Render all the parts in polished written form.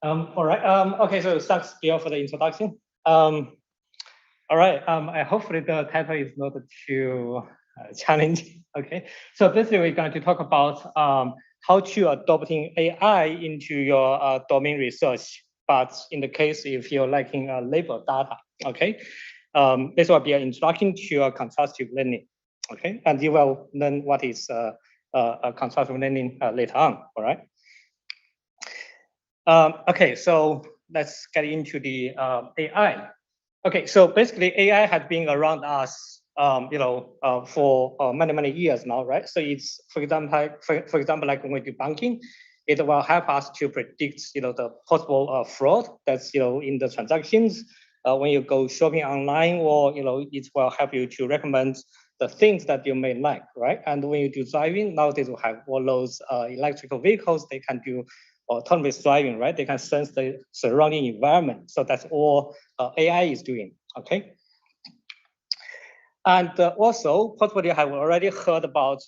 All right. Okay, so thanks, Bill, for the introduction. All right. Hopefully the title is not too challenging. Okay. So basically, we're going to talk about how to adopting AI into your domain research. But in the case if you're lacking label data, okay, this will be an introduction to contrastive learning. Okay, and you will learn what is contrastive learning later on. All right. Okay, so let's get into the AI. Okay, so basically AI has been around us, for many years now, right? So it's, for example, like when we do banking, it will help us to predict, the possible fraud that's, in the transactions. When you go shopping online, or it will help you to recommend the things that you may like, right? And when you do driving, nowadays we have all those electrical vehicles. They can do autonomous driving, right? They can sense the surrounding environment. So that's all AI is doing, okay? And also, possibly you have already heard about,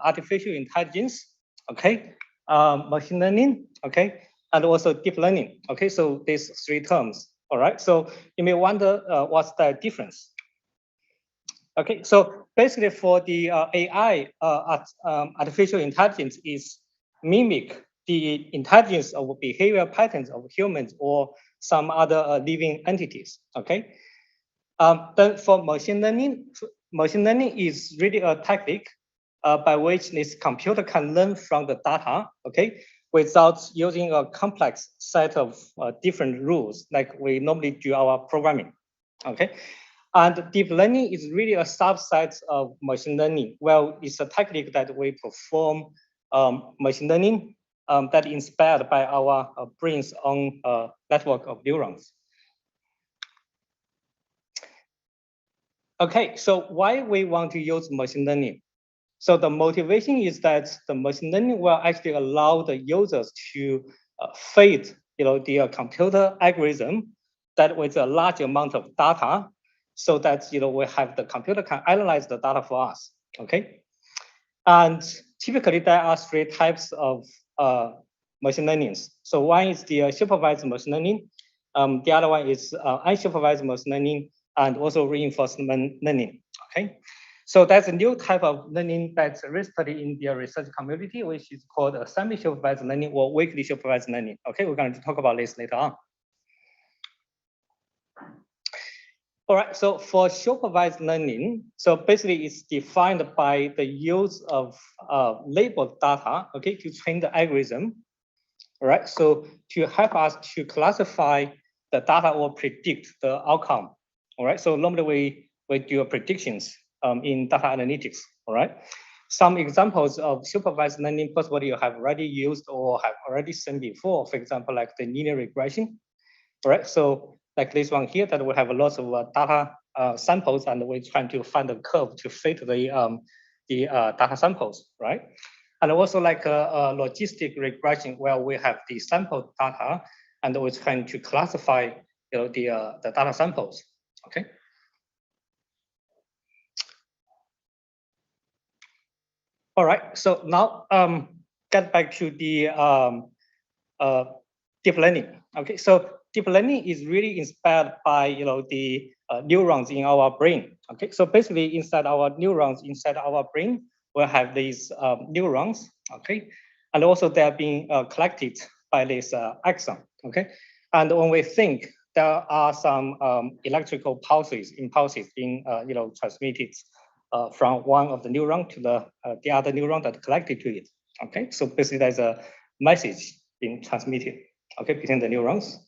artificial intelligence, okay? Machine learning, okay? And also deep learning, okay? So these three terms, all right? So you may wonder what's the difference? Okay, so basically for the AI, artificial intelligence is mimic the intelligence of behavior patterns of humans or some other living entities, okay? Then for machine learning is really a technique by which this computer can learn from the data, okay, without using a complex set of different rules like we normally do our programming, okay? And deep learning is really a subset of machine learning. Well, it's a technique that we perform machine learning that inspired by our brain's own network of neurons. Okay, so why we want to use machine learning? So the motivation is that the machine learning will actually allow the users to feed, the computer algorithm that with a large amount of data, so that we have the computer can analyze the data for us. Okay, and typically there are three types of machine learnings. So one is the supervised machine learning. The other one is unsupervised machine learning, and also reinforcement learning. Okay, so that's a new type of learning that's recently in the research community, which is called semi-supervised learning or weakly supervised learning. Okay, we're going to talk about this later on. All right, so for supervised learning, so basically it's defined by the use of labeled data, okay, to train the algorithm. All right, so to help us to classify the data or predict the outcome. All right, so normally we do predictions in data analytics. All right, some examples of supervised learning possibly you have already used or have already seen before, for example, like the linear regression. All right, so like this one here, that we have a lot of data samples, and we're trying to find a curve to fit the data samples, right? And also like a logistic regression where we have the sample data, and we're trying to classify, the data samples. Okay. All right. So now get back to the deep learning. Okay. So deep learning is really inspired by the neurons in our brain. Okay, so basically inside our neurons, inside our brain, we have these neurons. Okay, and also they are being collected by this axon. Okay, and when we think, there are some electrical impulses being transmitted from one of the neuron to the other neuron that collected to it. Okay, so basically there's a message being transmitted, okay, between the neurons.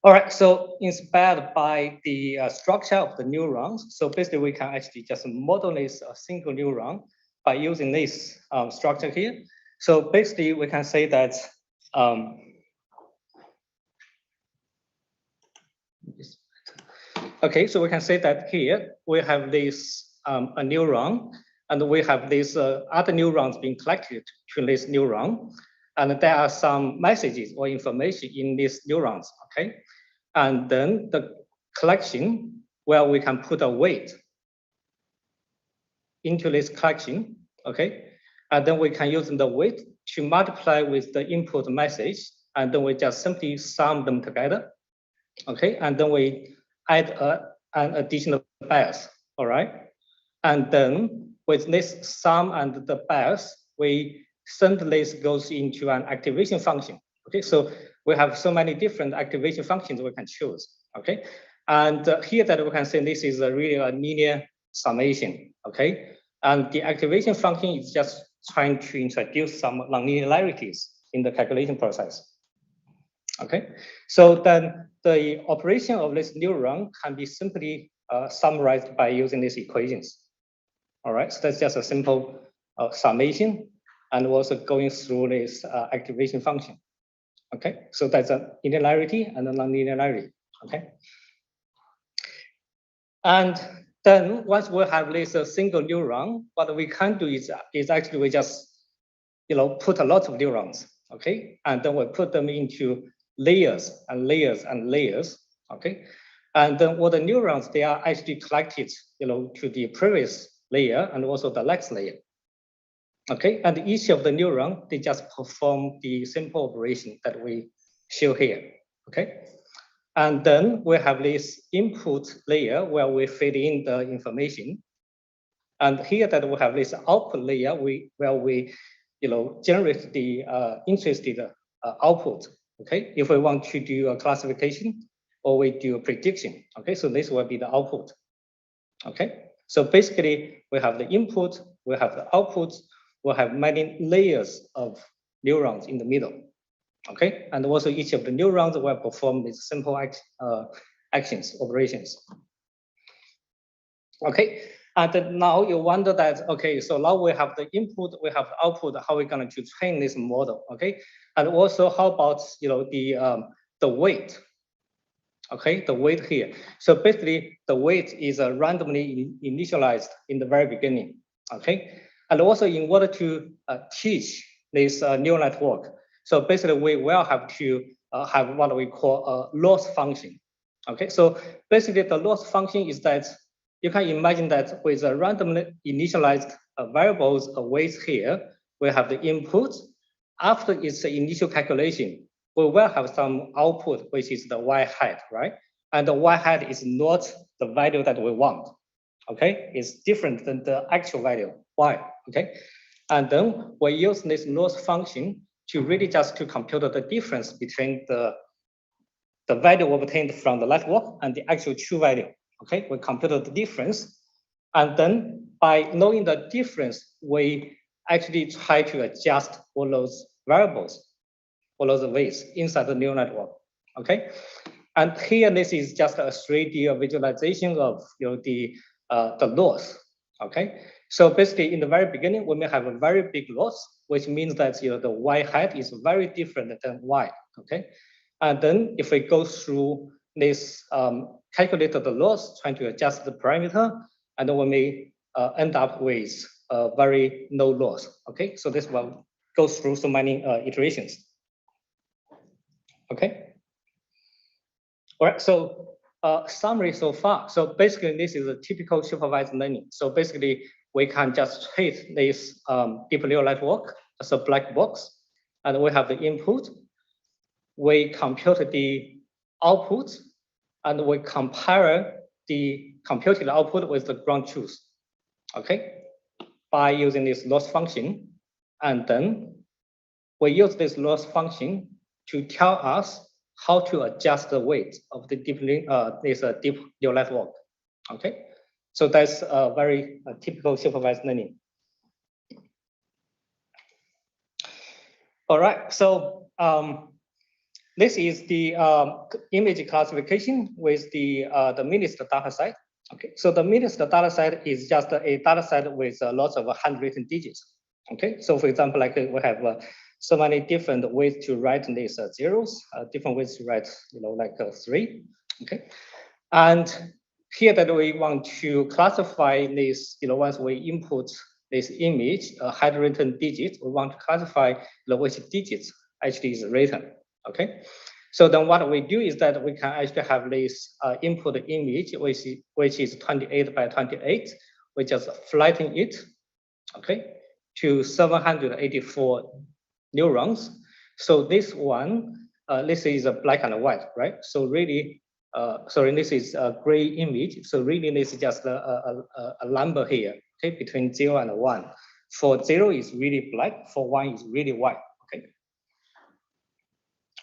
All right, so inspired by the structure of the neurons, so basically we can actually just model this single neuron by using this structure here. So basically we can say that, okay, so we can say that here we have this a neuron, and we have these other neurons being collected to this neuron, and there are some messages or information in these neurons, okay? And then the collection where we can put a weight into this collection, okay? And then we can use the weight to multiply with the input message, and then we just simply sum them together, okay? And then we add an additional bias, all right? And then with this sum and the bias, we send this goes into an activation function, okay? So we have so many different activation functions we can choose, okay? And here that we can say this is really a linear summation, okay? And the activation function is just trying to introduce some nonlinearities in the calculation process. Okay, so then the operation of this neuron can be simply summarized by using these equations. All right, so that's just a simple summation and also going through this activation function. Okay, so that's a linearity and a nonlinearity. Okay, and then once we have this single neuron, what we can do is actually we just put a lot of neurons. Okay, and then we put them into layers and layers and layers, okay? And then all the neurons, they are actually collected, to the previous layer and also the next layer, okay? And each of the neuron, they just perform the simple operation that we show here, okay? And then we have this input layer where we feed in the information. And here that we have this output layer where we generate the interested output. Okay, if we want to do a classification or we do a prediction, okay, so this will be the output. Okay, so basically we have the input, we have the output, we have many layers of neurons in the middle. Okay, and also each of the neurons will perform these simple actions, operations. Okay, and now you wonder that, okay, so now we have the input, we have the output, how are we going to train this model, okay? And also how about, the weight, okay, the weight here. So basically the weight is randomly initialized in the very beginning, okay? And also in order to teach this neural network, so basically we will have to have what we call a loss function, okay? So basically the loss function is that you can imagine that with a randomly initialized variables weights here, we have the input. After its initial calculation, we will have some output, which is the y hat, right? And the y hat is not the value that we want, okay? It's different than the actual value, y, okay? And then we use this loss function to really just to compute the difference between the value obtained from the network and the actual true value. Okay, we computed the difference, and then by knowing the difference, we actually try to adjust all those variables, all those weights inside the neural network. Okay, and here this is just a 3D visualization of the loss. Okay, so basically in the very beginning, we may have a very big loss, which means that the y hat is very different than y. Okay, and then if we go through this calculate the loss, trying to adjust the parameter, and then we may end up with a very low loss. Okay, so this will go through so many iterations. Okay. All right. So summary so far. So basically, this is a typical supervised learning. So basically, we can just treat this deep neural network as a black box, and we have the input. We compute the output, and we compare the computed output with the ground truth, okay, by using this loss function. And then we use this loss function to tell us how to adjust the weight of the deep neural network, okay? So that's a very typical supervised learning. All right, so this is the image classification with the MNIST data set. Okay, so the MNIST data set is just a data set with lots of handwritten digits. Okay, so for example, like we have so many different ways to write these zeros, different ways to write, like 3. Okay, and here that we want to classify this, once we input this image, handwritten digits, we want to classify which digits actually is written. Okay, so then what we do is that we can actually have this input image, which is 28 by 28. We just flatten it, okay, to 784 neurons. So this one this is a black and white, right? So really, sorry, this is a gray image. So really, this is just a number here, okay, between 0 and 1. For 0 is really black, for 1 is really white, okay?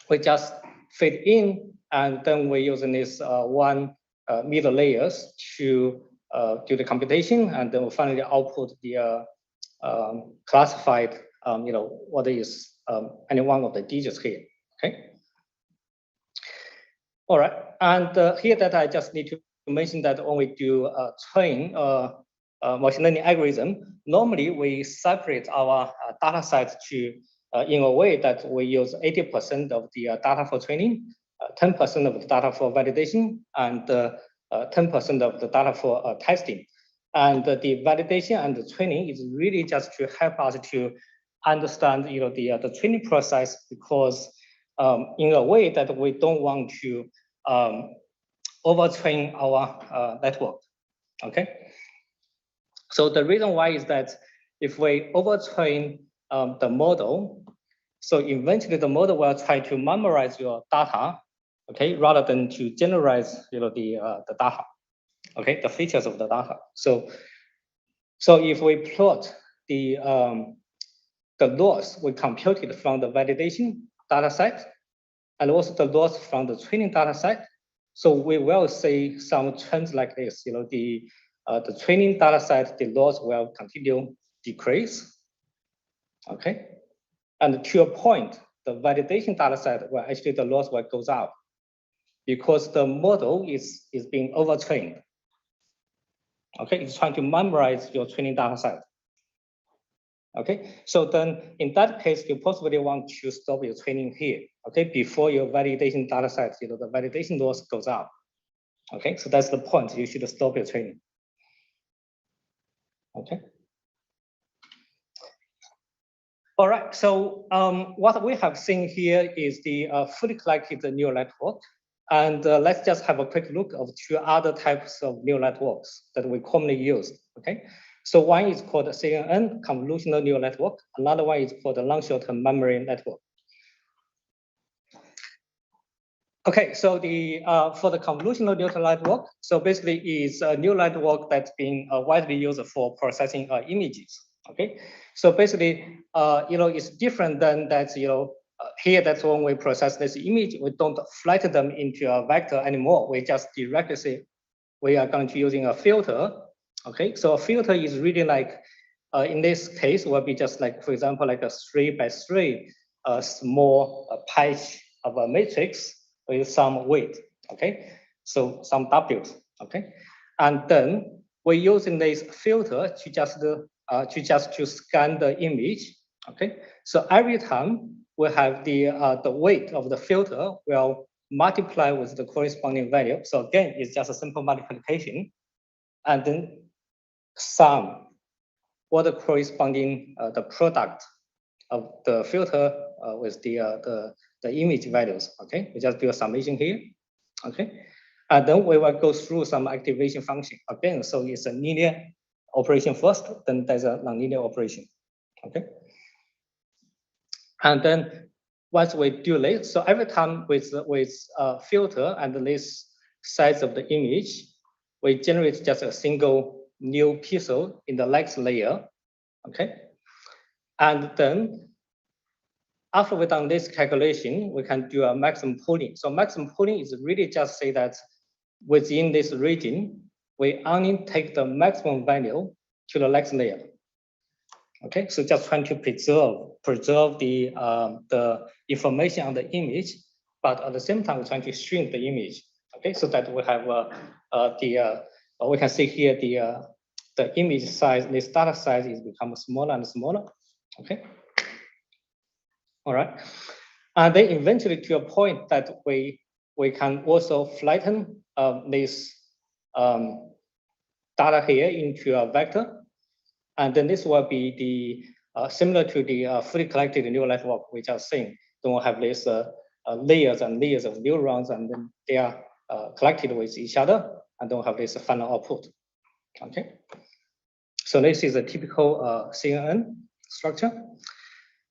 We just fit in, and then we're using this one middle layers to do the computation, and then we finally output the classified, what is any one of the digits here, okay? All right, and here that I just need to mention that when we do train machine learning algorithm, normally we separate our data set to in a way that we use 80% of the data for training, 10% of the data for validation, and 10% of the data for testing. And the validation and the training is really just to help us to understand, the training process, because in a way that we don't want to overtrain our network. Okay. So the reason why is that if we overtrain the model, so eventually the model will try to memorize your data, okay, rather than to generalize, the data, okay, the features of the data. So if we plot the loss we computed from the validation data set, and also the loss from the training data set, so we will see some trends like this. The training data set, the loss will continue decrease. Okay, and to a point, the validation data set, well, actually the loss will goes up because the model is being overtrained. Okay, it's trying to memorize your training data set. Okay, so then in that case, you possibly want to stop your training here. Okay, before your validation data set, the validation loss goes up. Okay, so that's the point. You should stop your training. Okay. All right. So what we have seen here is the fully collected neural network, and let's just have a quick look of two other types of neural networks that we commonly use. Okay. So one is called CNN, convolutional neural network. Another one is called the long short-term memory network. Okay, so for the convolutional neural network, so basically is a neural network that's being widely used for processing images. Okay, so basically, it's different than that. Here that's when we process this image, we don't flatten them into a vector anymore. We just directly say we are going to using a filter. Okay, so a filter is really like, in this case, will be just like, for example, like a 3 by 3 small patch of a matrix with some weight. Okay, so some W's. Okay, and then we're using this filter to just to scan the image. Okay, so every time we have the weight of the filter will multiply with the corresponding value. So again, it's just a simple multiplication, and then sum what the corresponding the product of the filter with the image values. Okay, we just do a summation here. Okay, and then we will go through some activation function again. So it's a linear operation first, then there's a nonlinear operation. Okay, and then once we do this, so every time with filter and this size of the image, we generate just a single new pixel in the next layer. Okay, and then after we've done this calculation, we can do a maximum pooling. So maximum pooling is really just say that within this region, we only take the maximum value to the next layer. Okay, so just trying to preserve the information on the image, but at the same time, we're trying to shrink the image. Okay, so that we have we can see here the image size, this data size is becoming smaller and smaller. Okay. All right, and then eventually to a point that we can also flatten this data here into a vector, and then this will be the similar to the fully collected neural network we just seen. Then we'll have this layers and layers of neurons, and then they are collected with each other, and then we'll have this final output. Okay, so this is a typical CNN structure.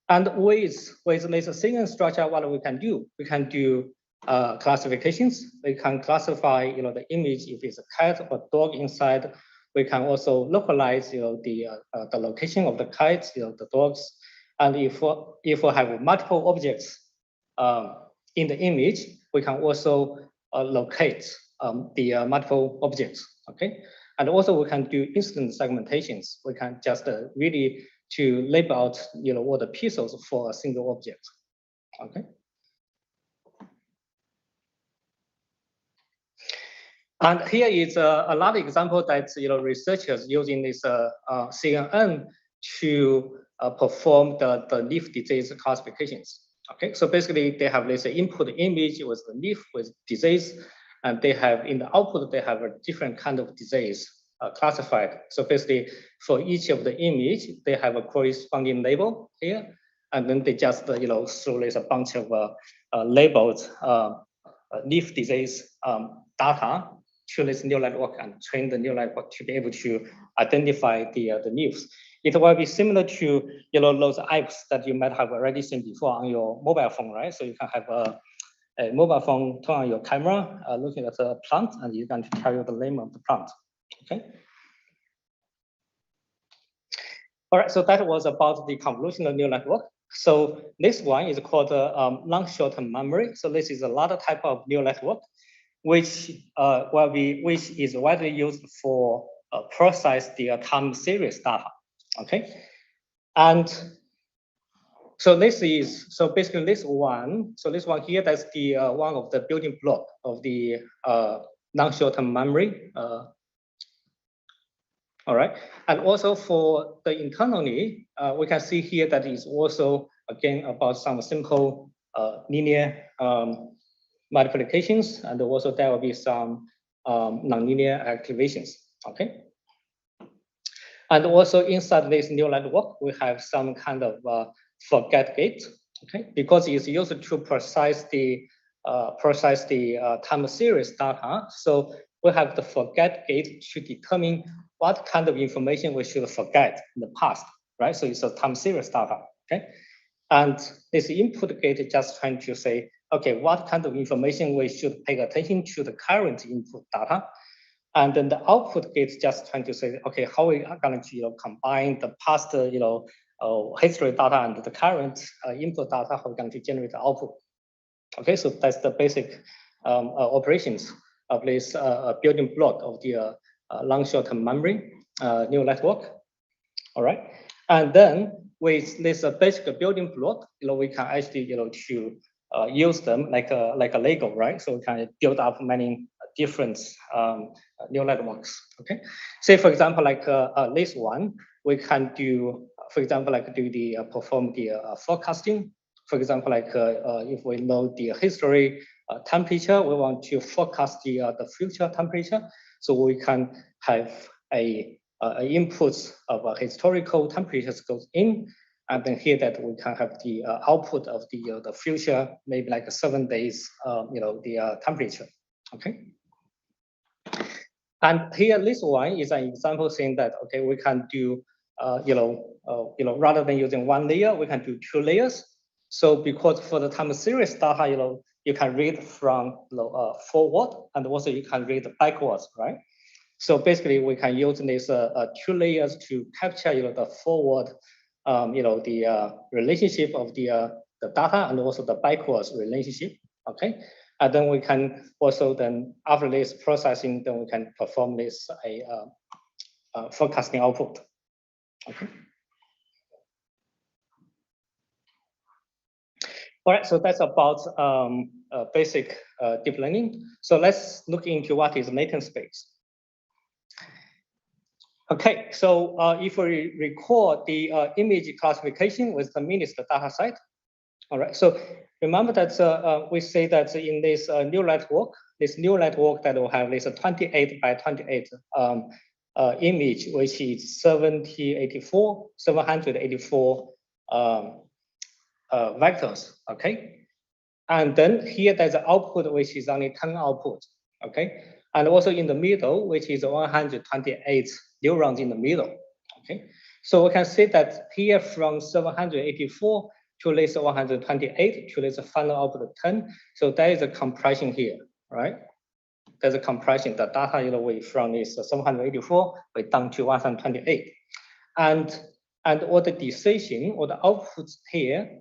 And with this single structure, what we can do? We can do classifications. We can classify, the image if it's a cat or dog inside. We can also localize, the location of the cats, the dogs. And if we have multiple objects in the image, we can also locate the multiple objects. Okay, and also we can do instant segmentations. We can just really to label out, all the pixels for a single object. Okay. And here is another example that researchers using this CNN to perform the leaf disease classifications. Okay, so basically they have this input image with the leaf with disease, and they have in the output they have a different kind of disease classified. So basically for each of the image they have a corresponding label here, and then they just throw this a bunch of labeled leaf disease data to this neural network and train the neural network to be able to identify the leaves. It will be similar to those apps that you might have already seen before on your mobile phone, right? So you can have a mobile phone, turn on your camera, looking at a plant, and you're going to tell you the name of the plant. Okay. All right. So that was about the convolutional neural network. So this one is called long short-term memory. So this is another type of neural network, which is widely used for process the time series data. Okay, and so basically this one. So this one here, that's the one of the building block of the long short-term memory. All right, and also for the internally, we can see here that is also again about some simple linear multiplications, and also there will be some nonlinear activations. Okay. And also inside this neural network, we have some kind of forget gate. Okay, because it's used to process the time series data. So we have the forget gate to determine what kind of information we should forget in the past, right? So it's a time series data. Okay, and this input gate is just trying to say, okay, what kind of information we should pay attention to the current input data. And then the output gate is just trying to say, okay, how we are going to combine the past history data and the current input data, how we're going to generate the output. Okay, so that's the basic operations of this building block of the long short-term memory neural network. All right, and then with this basic building block, we can actually to use them like a Lego, right? So we can build up many different neural networks. Okay, say for example like this one, we can do, for example, like do the perform the forecasting. For example, like if we know the history temperature, we want to forecast the future temperature. So we can have a input of a historical temperatures goes in, and then here that we can have the output of the future, maybe like 7 days, the temperature. Okay. And here, this one is an example saying that, okay, we can do, rather than using one layer, we can do 2 layers. So because for the time series data, you can read from forward, and also you can read backwards, right? So basically, we can use these 2 layers to capture, the forward, the relationship of the data and also the backwards relationship. Okay. And then we can also then after this processing, then we can perform this forecasting output. Okay. All right, so that's about basic deep learning. So let's look into what is latent space. Okay, so if we record the image classification with the MNIST data set, all right, so remember that we say that in this neural network that will have this 28 by 28 image, which is 784 vectors, okay? And then here there's an output, which is only 10 output, okay? And also in the middle, which is 128 neurons in the middle, okay? So we can see that here from 784 to this 128 to this final output 10. So there is a compression here, right? There's a compression. The data away from this 784 way down to 128, and all the decision or the outputs here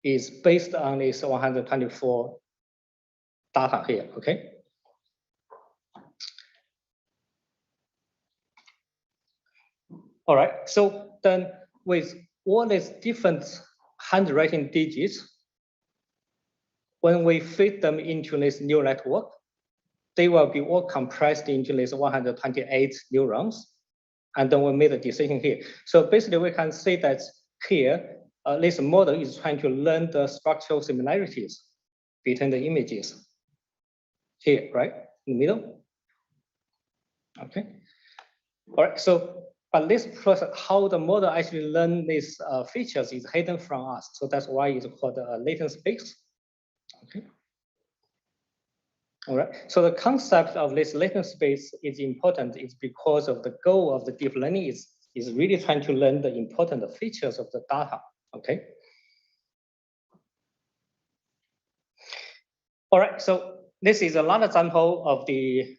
is based on this 124 data here. Okay. All right. So then with all these different handwriting digits, when we feed them into this neural network, they will be all compressed into this 128 neurons. And then we made a decision here. So basically we can say that here, this model is trying to learn the structural similarities between the images here, right, in the middle. Okay. All right, so but this process, how the model actually learn these features is hidden from us. So that's why it's called latent space. Okay. All right, so the concept of this latent space is important. It's because of the goal of the deep learning is really trying to learn the important features of the data. Okay. All right, so this is another example of the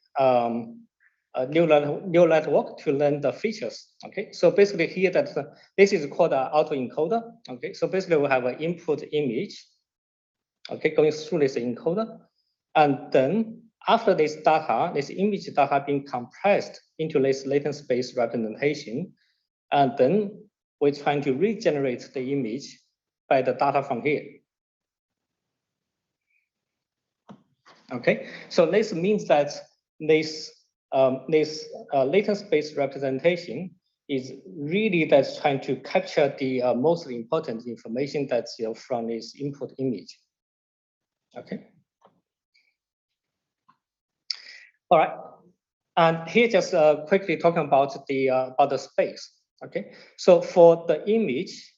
neural network to learn the features. Okay, so basically here that this is called an autoencoder. Okay, so basically we have an input image. Okay, going through this encoder, and then after this data, this image data being compressed into this latent space representation, and then we're trying to regenerate the image by the data from here. Okay, so this means that this latent space representation is really that's trying to capture the most important information that's from this input image. Okay. All right, and here just quickly talking about the space. Okay, so for the image,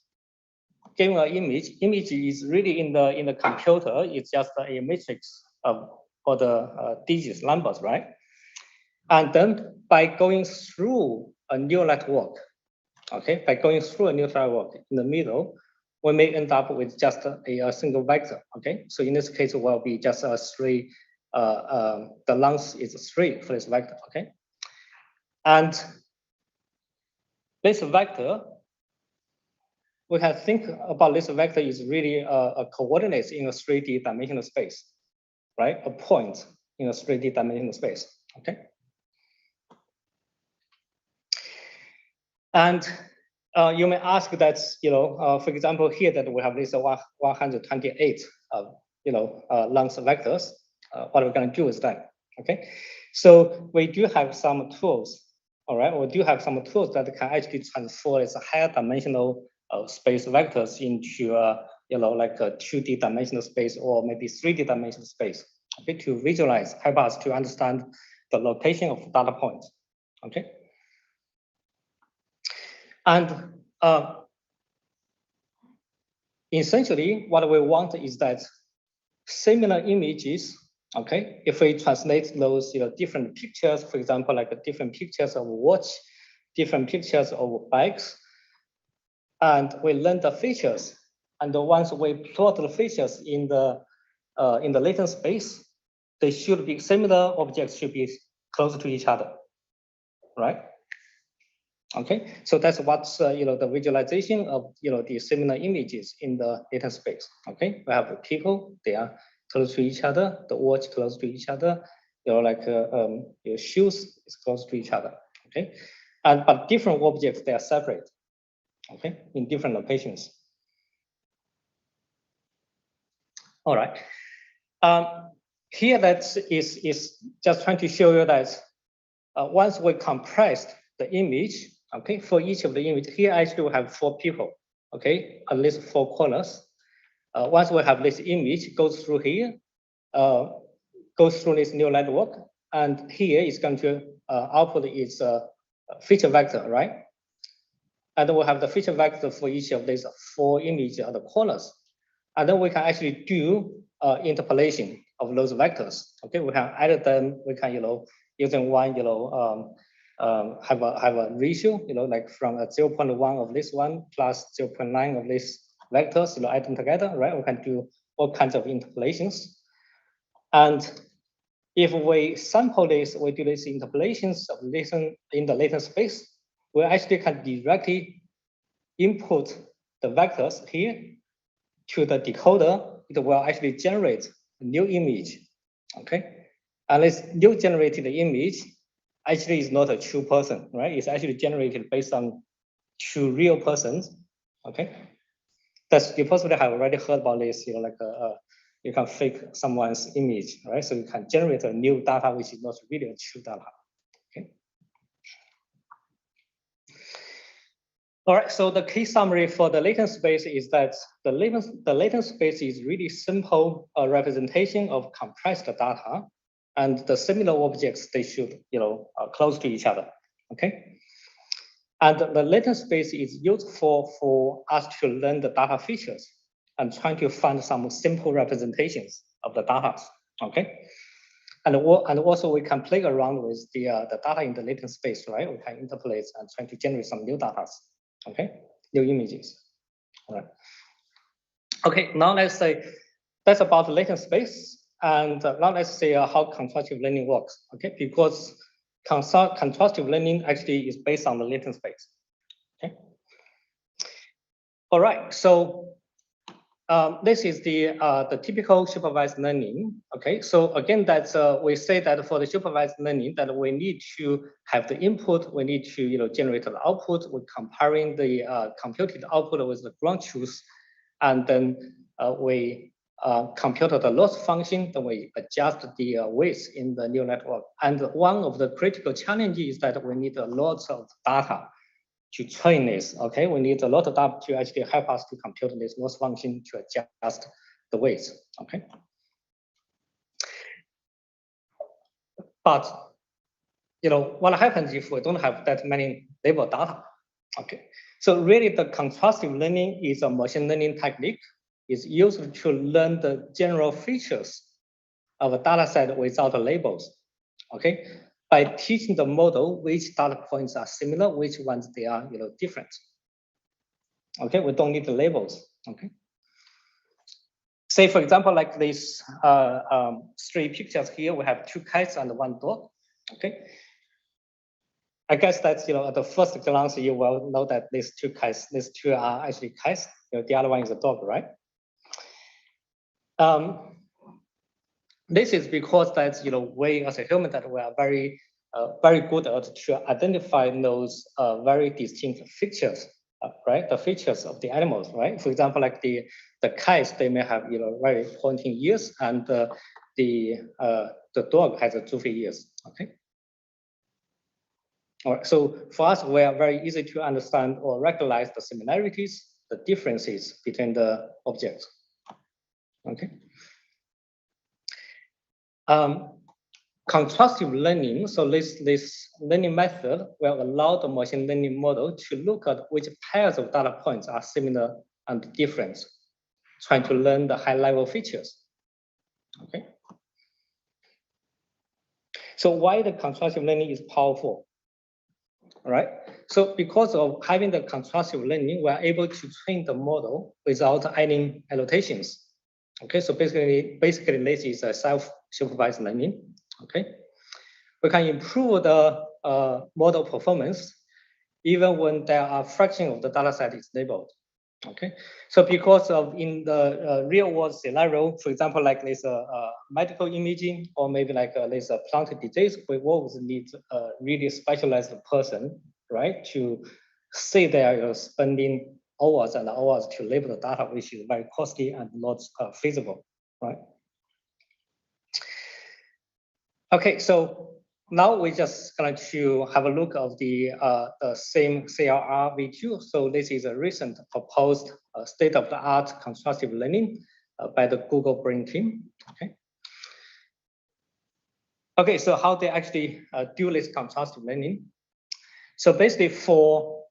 given an image is really in the computer. It's just a matrix of all the digits, numbers, right? And then by going through a neural network, okay, by going through a neural network in the middle, we may end up with just a single vector. Okay, so in this case, it will be just a three. The length is 3 for this vector. Okay, and this vector, we can think about this vector is really a coordinates in a 3D dimensional space, right? A point in a 3D dimensional space. Okay. And you may ask that, for example, here that we have this 128, length vectors. What we're going to do with that? Okay. So we do have some tools. All right. We do have some tools that can actually transfer this higher dimensional space vectors into like a 2D dimensional space or maybe 3D dimensional space. Okay. To visualize, help us to understand the location of data points. Okay. And essentially, what we want is that similar images, okay, if we translate those different pictures, for example, like different pictures of watch, different pictures of bikes, and we learn the features, and once we plot the features in the latent space, they should be similar objects should be close to each other, right? Okay, so that's what's the visualization of the similar images in the latent space. Okay, we have the people, they are close to each other, the watch close to each other, your shoes is close to each other. Okay, but different objects, they are separate. Okay, in different locations. All right. Here that is just trying to show you that once we compressed the image, okay, for each of the image, here actually we have 4 people, okay, at least 4 corners. Once we have this image, goes through here, goes through this neural network, and here is going to output its feature vector, right? And then we have the feature vector for each of these 4 images at the corners. And then we can actually do interpolation of those vectors. Okay, we can edit them. We can, using one, have a ratio, like from a 0.1 of this one plus 0.9 of this vectors, add them together, right? We can do all kinds of interpolations. And if we sample this, we do these interpolations of in the latent space, we actually can directly input the vectors here to the decoder. It will actually generate a new image, okay? And this new generated image actually is not a true person, right? It's actually generated based on two real persons, okay? You possibly have already heard about this, you can fake someone's image, right? So you can generate a new data which is not really a true data, okay? All right, so the key summary for the latent space is that the latent space is really simple representation of compressed data, and the similar objects, they should, close to each other, okay? And the latent space is used for us to learn the data features and trying to find some simple representations of the data, okay? And also we can play around with the data in the latent space, right? We can interpolate and try to generate some new data, okay? New images, all right? Okay, now let's say that's about the latent space. And now let's say how contrastive learning works, okay? Because contrastive learning actually is based on the latent space, okay? All right, so this is the typical supervised learning, okay? So again, that's we say that for the supervised learning that we need to have the input, we need to generate the output. We're comparing the computed output with the ground truth, and then we compute the loss function, then we adjust the weights in the neural network. And one of the critical challenges is that we need a lot of data to train this, okay? We need a lot of data to actually help us to compute this loss function to adjust the weights, okay? But, what happens if we don't have that many label data, okay? So really the contrastive learning is a machine learning technique. It's used to learn the general features of a data set without labels, okay? By teaching the model which data points are similar, which ones they are different. Okay, we don't need the labels, okay? Say for example, like these 3 pictures here, we have 2 cats and 1 dog, okay? I guess that's, at the first glance, you will know that these 2 are actually cats, the other one is a dog, right? This is because that's, we as a human that we are very good at to identify those very distinct features, right? The features of the animals, right? For example, like the cats, they may have very pointing ears, and the dog has a toothy ears. Okay. All right. So for us, we are very easy to understand or recognize the similarities, the differences between the objects. Okay. Contrastive learning, so this learning method will allow the machine learning model to look at which pairs of data points are similar and different, trying to learn the high-level features. Okay. So why the contrastive learning is powerful? All right. So because of having the contrastive learning, we are able to train the model without adding annotations. Okay. So basically this is a self-supervised learning. Okay. We can improve the model performance even when there are fraction of the data set is labeled. Okay, so because of in the real world scenario, for example, like this medical imaging, or maybe like this plant disease, we always need a really specialized person, right, to say they are spending hours and hours to label the data, which is very costly and not feasible, right? Okay, so now we're just going to have a look of the same CLR V2. So this is a recent proposed state-of-the-art contrastive learning by the Google Brain team. Okay. Okay, so how they actually do this contrastive learning? So basically, for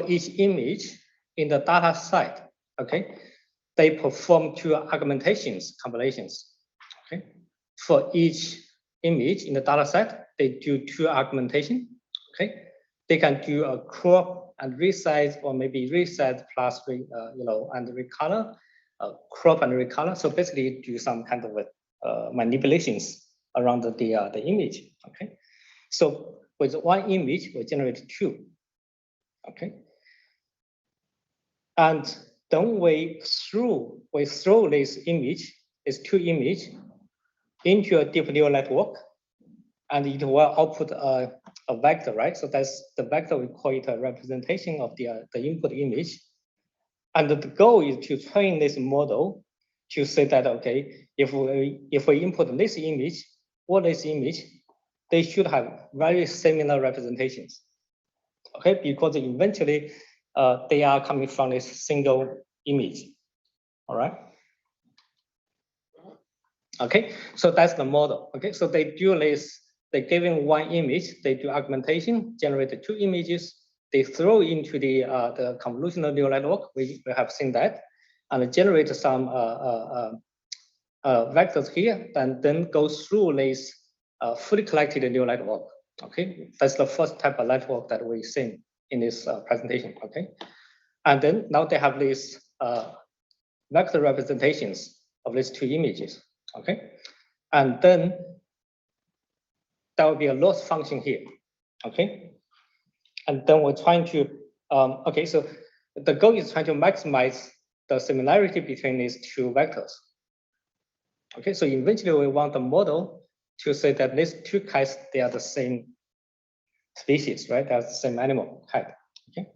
each image in the data set, okay, they perform 2 augmentations, comparations. Okay, for each image in the data set, they do two augmentation. Okay, they can do a crop and resize, or maybe resize plus and recolor, crop and recolor. So basically, do some kind of manipulations around the image. Okay, so with one image, we generate two. Okay, and then we throw this image, these two images, into a deep neural network, and it will output a vector, right? So that's the vector, we call it a representation of the input image. And the goal is to train this model to say that, okay, if we input this image or this image, they should have very similar representations. Okay, because eventually they are coming from this single image. All right. Okay, so that's the model. Okay, so they do this, they given one image, they do augmentation, generate two images, they throw into the convolutional neural network, we have seen that, and generate some vectors here, and then go through this fully collected neural network. Okay, that's the first type of network that we've seen in this presentation. Okay, and then now they have these vector representations of these two images. Okay, and then there will be a loss function here. Okay, and then we're trying to okay, so the goal is trying to maximize the similarity between these two vectors. Okay, so eventually we want the model to say that these two kites, they are the same species, right? They're the same animal kite. Okay.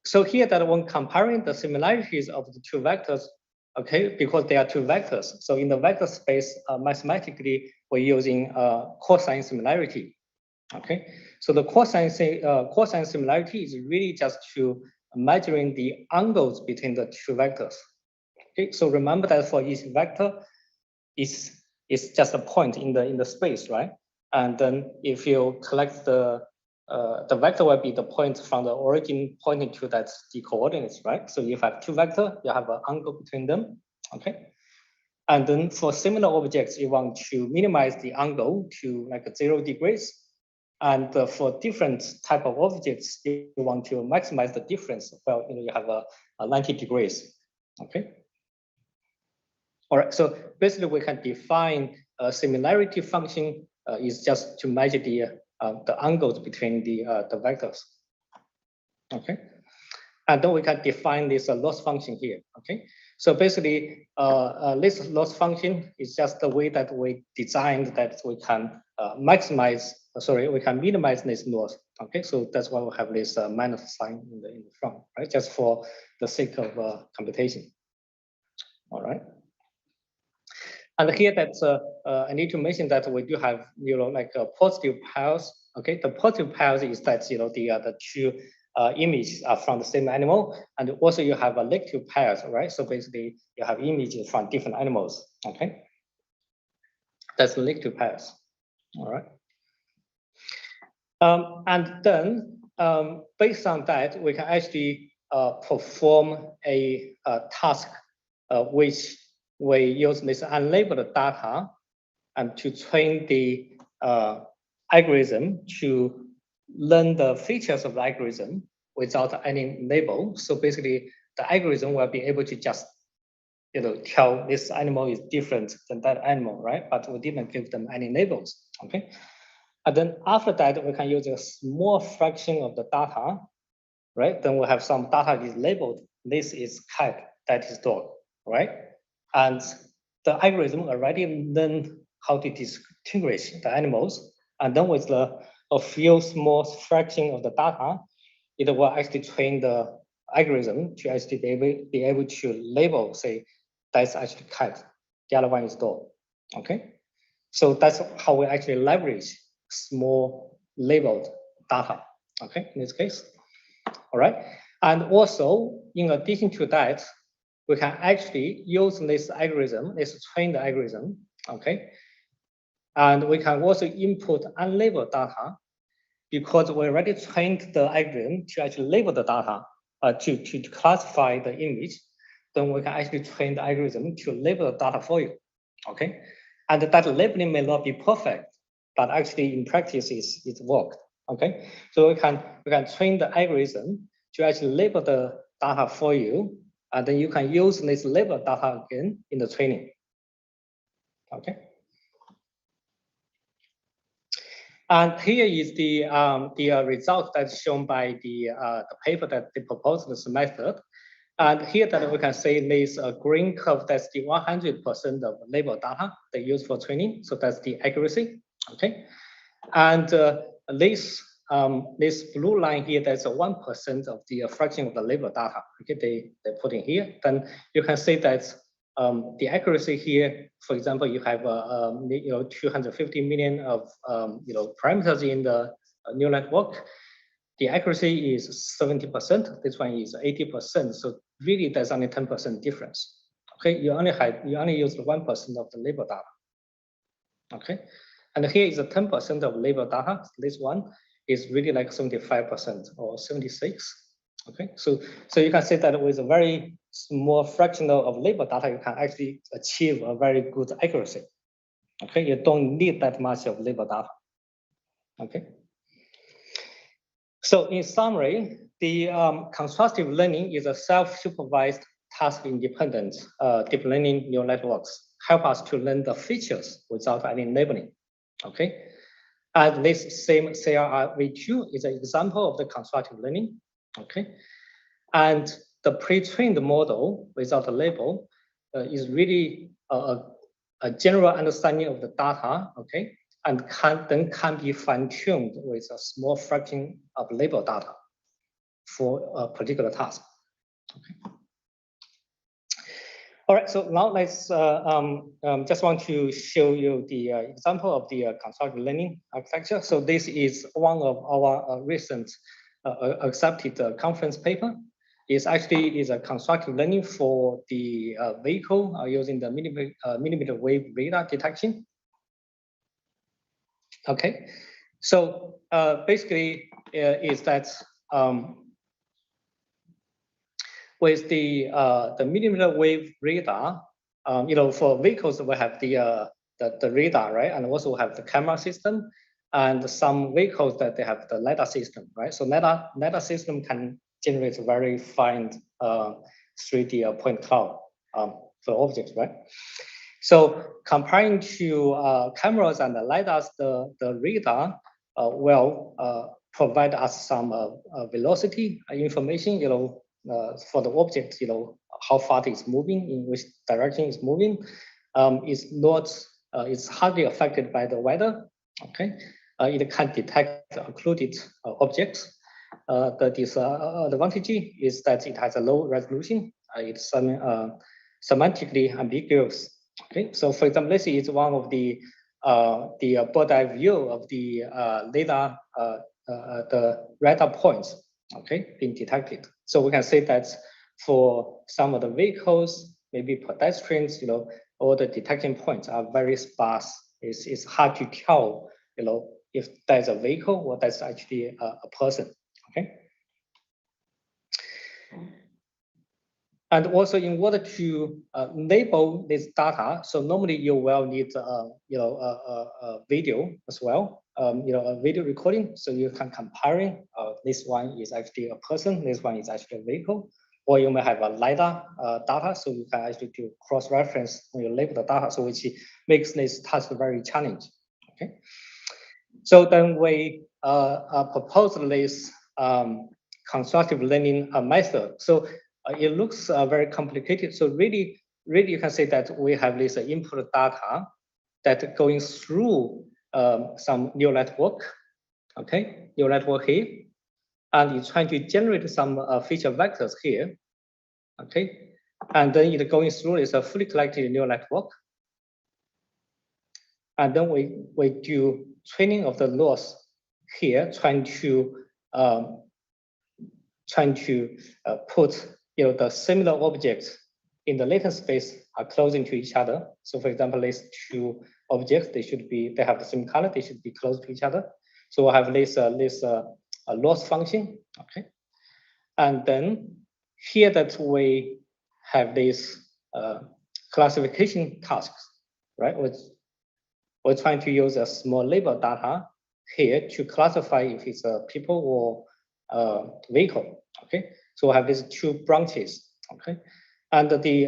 So here that when comparing the similarities of the two vectors, okay, because they are two vectors. So in the vector space, mathematically, we're using cosine similarity. Okay, so the cosine similarity is really just to measuring the angles between the two vectors. Okay, so remember that for each vector, is just a point in the space, right? And then if you collect the vector will be the point from the origin pointing to that the coordinates, right? So if you have two vectors, you have an angle between them, okay? And then for similar objects, you want to minimize the angle to like 0 degrees. And for different type of objects, you want to maximize the difference. Well, you have a 90 degrees, okay? All right, so basically we can define a similarity function is just to measure the angles between the vectors. Okay, and then we can define this loss function here. Okay, so basically this loss function is just the way that we designed that we can we can minimize this loss. Okay, so that's why we have this minus sign in the front, right? Just for the sake of computation. All right. And here that's I need to mention that we do have like positive pairs. Okay, the positive pairs is that the two images are from the same animal, and also you have a negative pairs, right? So basically you have images from different animals. Okay, that's the negative pairs. All right. And then based on that, we can actually perform a task which we use this unlabeled data and to train the algorithm to learn the features of the algorithm without any label. So basically, the algorithm will be able to just tell this animal is different than that animal, right? But we didn't give them any labels. Okay. And then after that, we can use a small fraction of the data, right? Then we have some data is labeled. This is cat, that is dog, right? And the algorithm already learned how to distinguish the animals. And then with a few small fraction of the data, it will actually train the algorithm to actually be able to label, say, that's actually cat, the other one is dog, okay? So that's how we actually leverage small labeled data, okay, in this case, all right? And also, in addition to that, we can actually use this algorithm, this trained algorithm, okay? And we can also input unlabeled data because we already trained the algorithm to actually label the data, to classify the image. Then we can actually train the algorithm to label the data for you, okay? And that labeling may not be perfect, but actually in practice it worked. Okay, so we can train the algorithm to actually label the data for you, and then you can use this label data again in the training. Okay. And here is the result that's shown by the paper that they proposed this method. And here that we can say this green curve, that's the 100% of label data they use for training. So that's the accuracy, okay? And this blue line here, that's a 1% of the fraction of the label data, okay, they put in here. Then you can say that the accuracy here, for example, you have 250 million of parameters in the neural network. The accuracy is 70%. This one is 80%. So really, there's only 10% difference. Okay, you only use 1% of the label data. Okay, and here is a 10% of label data. This one is really like 75% or 76. Okay, so you can say that with a very small fraction of label data, you can actually achieve a very good accuracy. Okay, you don't need that much of label data. Okay. So in summary, the contrastive learning is a self-supervised, task-independent deep learning neural networks. Help us to learn the features without any labeling. Okay, and this same CRV2 is an example of the constructive learning. Okay, and the pre-trained model without a label is really a general understanding of the data. Okay, and then can be fine-tuned with a small fraction of label data for a particular task. Okay. All right, so now let's just want to show you the example of the constructive learning architecture. So this is one of our recent accepted conference paper. It's actually a constructive learning for the vehicle using the millimeter wave radar detection. Okay, so basically is that with the millimeter wave radar, for vehicles we have the radar, right, and also have the camera system, and some vehicles that they have the LiDAR system, right. So LiDAR system can generate very fine 3D point cloud for objects, right. So comparing to cameras and the LiDARs, the radar will provide us some velocity information, for the object, how far it's moving, in which direction it's moving. It's hardly affected by the weather. Okay, it can detect occluded objects. The disadvantage is that it has a low resolution. It's semantically ambiguous. Okay, so for example, let's say it's one of the bird eye view of the radar points, okay, being detected. So we can say that for some of the vehicles, maybe pedestrians, all the detection points are very sparse. It's hard to tell, if there's a vehicle or that's actually a person. Okay. And also, in order to label this data, so normally you will need a video as well, a video recording, so you can comparing. This one is actually a person, this one is actually a vehicle, or you may have a LiDAR data, so you can actually do cross-reference when you label the data, so which makes this task very challenging. Okay, so then we proposed this constructive learning method. So it looks very complicated. So really, you can say that we have this input data that going through some neural network, okay, neural network here, and it's trying to generate some feature vectors here, okay, and then it going through is a fully collected neural network, and then we do training of the loss here, trying to put the similar objects in the latent space are closing to each other. So for example, these two objects, they have the same color, they should be close to each other. So we'll have this loss function, okay? And then here that we have these classification tasks, right? we're trying to use a small label data here to classify if it's a people or vehicle. Okay, so we have these two branches. Okay, and the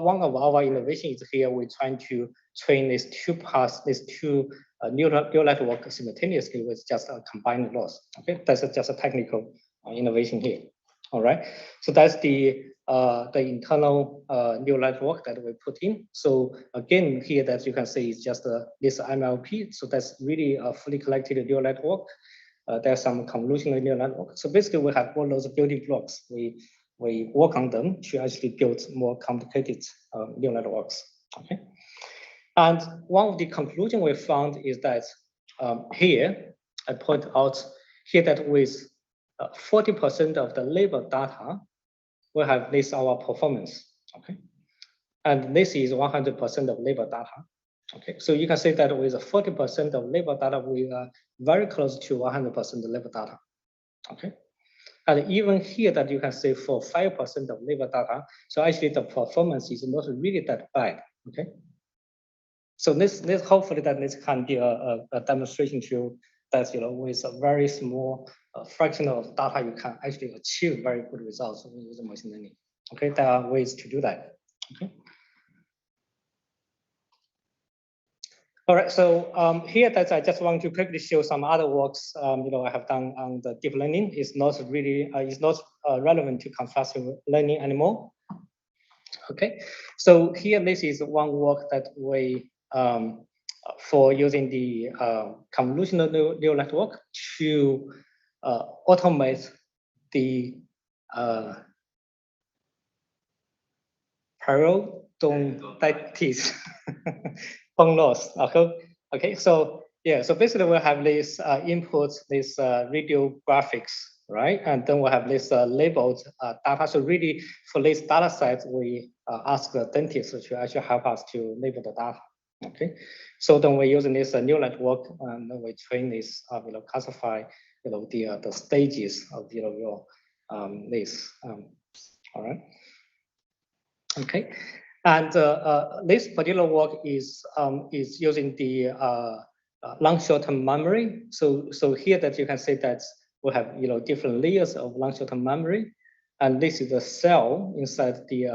one of our innovations here, we're trying to train these two paths, these two neural network simultaneously with just a combined loss. Okay, that's just a technical innovation here. All right, so that's the internal neural network that we put in. So again, here that you can see is just this MLP. So that's really a fully collected neural network. There's some convolutional neural network. So basically, we have all those building blocks. We work on them to actually build more complicated neural networks. Okay. And one of the conclusions we found is that here, I point out here that with 40% of the label data, we have this our performance. Okay. And this is 100% of label data. Okay. So you can say that with 40% of label data, we are very close to 100% of label data. Okay. And even here that you can say for 5% of label data, so actually the performance is not really that bad. Okay. So this hopefully that this can be a demonstration to that with a very small fraction of data you can actually achieve very good results when using machine learning. Okay, there are ways to do that. Okay. All right, so here that I just want to quickly show some other works I have done on the deep learning. It's not really relevant to contrastive learning anymore. Okay, so here this is one work that we for using the convolutional neural network to automate the periodontitis bone loss. Okay, so yeah, so basically we have this input, this radio graphics, right? And then we have this labeled data. So really for this data set, we ask the dentist to actually help us to label the data. Okay, so then we're using this neural network and then we train this, classify, the stages of, your this. All right. Okay, and this particular work is using the long short-term memory. So here that you can see that we have different layers of long short-term memory, and this is the cell inside the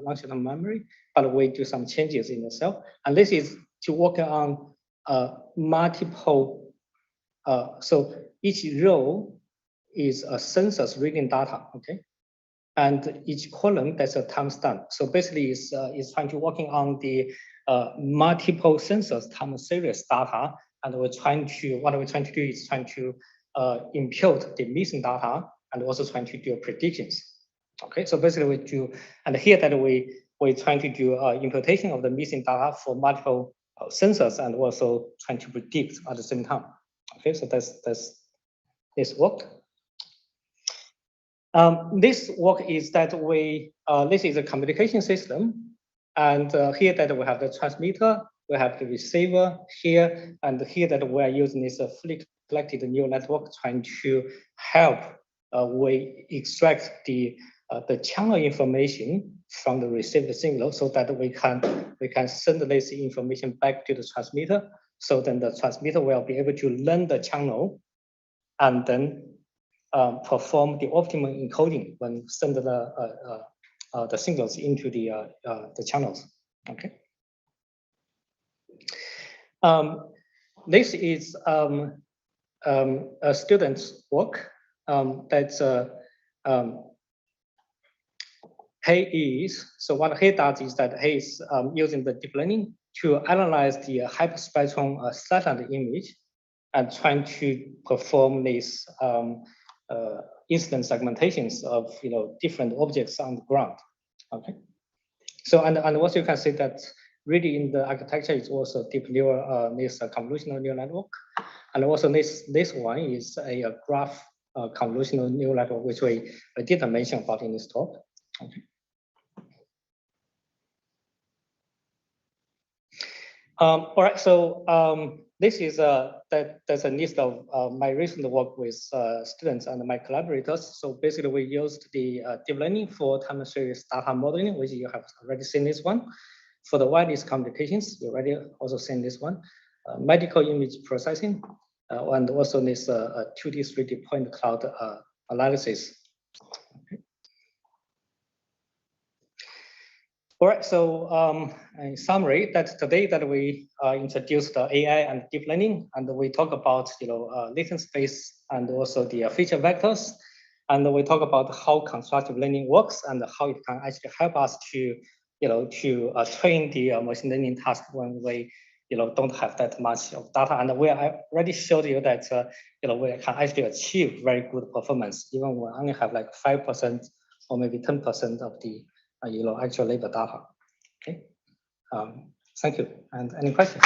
long short-term memory. But we do some changes in the cell, and this is to work on multiple. So each row is a census reading data. Okay. And each column, that's a timestamp. So basically, it's trying to working on the multiple census time series data, and what we're trying to do is trying to impute the missing data, and also trying to do predictions. Okay, so basically we do, and here that we're trying to do imputation of the missing data for multiple census, and also trying to predict at the same time. Okay, so that's this work. This work is that this is a communication system, and here that we have the transmitter, we have the receiver here, and here that we are using this fully collected neural network trying to help we extract the channel information from the received signal, so that we can send this information back to the transmitter. So then the transmitter will be able to learn the channel, and then perform the optimal encoding when send the signals into the channels. Okay. This is a student's work. That's so what he does is that he's using the deep learning to analyze the hyperspectrum satellite image and trying to perform this incident segmentations of different objects on the ground. Okay, so and what you can see that really in the architecture is also deep neural this convolutional neural network, and also this one is a graph convolutional neural network, which we didn't mention about in this talk. Okay. All right, so this is there's a list of my recent work with students and my collaborators. So basically, we used the deep learning for time series data modeling, which you have already seen this one. For the wireless communications, you already also seen this one. medical image processing, and also this 2D, 3D point cloud analysis. All right, so in summary, that today that we introduced AI and deep learning, and we talk about latent space and also the feature vectors, and we talk about how constructive learning works and how it can actually help us to train the machine learning task when we don't have that much of data. And we already showed you that we can actually achieve very good performance even when we only have like 5% or maybe 10% of the actual labor data. Okay, thank you. And any questions?